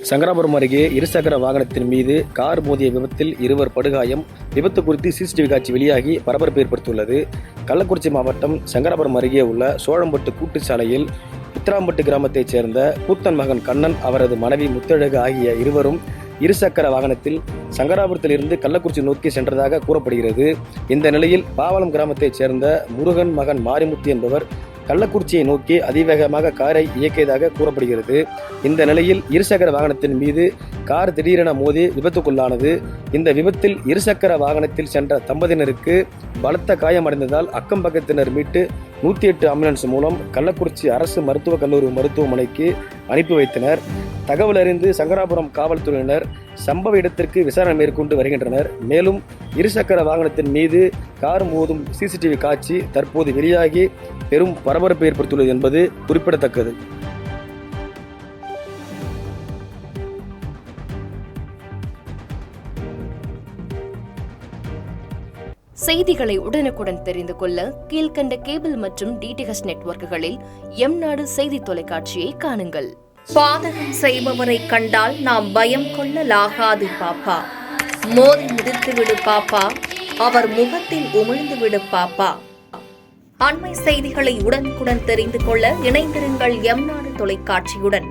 சங்கராபுரம் அருகே இருசக்கர வாகனத்தின் மீது கார் மோதிய விபத்தில் இருவர் படுகாயம். விபத்து குறித்து சிசிடிவி காட்சி வெளியாகி பரபரப்பு ஏற்படுத்தியுள்ளது. கள்ளக்குறிச்சி மாவட்டம் சங்கராபுரம் அருகே உள்ள சோழம்பட்டு கூட்டுச்சாலையில் புத்திராம்பட்டு கிராமத்தைச் சேர்ந்த கூத்தன் மகன் கண்ணன், அவரது மனைவி முத்தழகு ஆகிய இருவரும் இருசக்கர வாகனத்தில் சங்கராபுரத்திலிருந்து கள்ளக்குறிச்சி நோக்கி சென்றதாக கூறப்படுகிறது. இந்த நிலையில் பாவலம் கிராமத்தைச் சேர்ந்த முருகன் மகன் மாரிமுத்து என்பவர் கள்ளக்குறிச்சியை நோக்கி அதிவேகமாக காரை இயக்கியதாக கூறப்படுகிறது. இந்த நிலையில் இருசக்கர வாகனத்தின் மீது கார் திடீரென மோதி விபத்துக்குள்ளானது. இந்த விபத்தில் இருசக்கர வாகனத்தில் சென்ற தம்பதியினருக்கு பலத்த காயமடைந்ததால் அக்கம் பக்கத்தினர் மீட்டு 108 ஆம்புலன்ஸ் மூலம் கள்ளக்குறிச்சி அரசு மருத்துவக் கல்லூரி மருத்துவமனைக்கு அனுப்பி வைத்தனர். தகவல் அறிந்து சங்கராபுரம் காவல்துறையினர் சம்பவ இடத்திற்கு விசாரணை மேற்கொண்டு வருகின்றனர். மேலும் இருசக்கர வாகனத்தின் மீது கார் மோதும் சிசிடிவி காட்சி தற்போது வெளியாகி பெரும் பரபரப்பு ஏற்படுத்தியுள்ளது என்பது குறிப்பிடத்தக்கது. செய்திகளை உடனுக்குடன் தெரிந்து கொள்ள கீழ்கண்ட கேபிள் மற்றும் டிடிஎச் நெட்வொர்க்குகளில் எம்நாடு செய்தி தொலைக்காட்சியை காணுங்கள். பாதகம் செய்பவரை கண்டால் நாம் பயம் கொள்ளலாகாது பாப்பா. மோதி மிதித்து விடு பாப்பா, அவர் முகத்தில் உமிழ்ந்து விடு பாப்பா. அண்மை செய்திகளை உடனுக்குடன் தெரிந்து கொள்ள இணைந்திருங்கள் எம்நாடு தொலைக்காட்சியுடன்.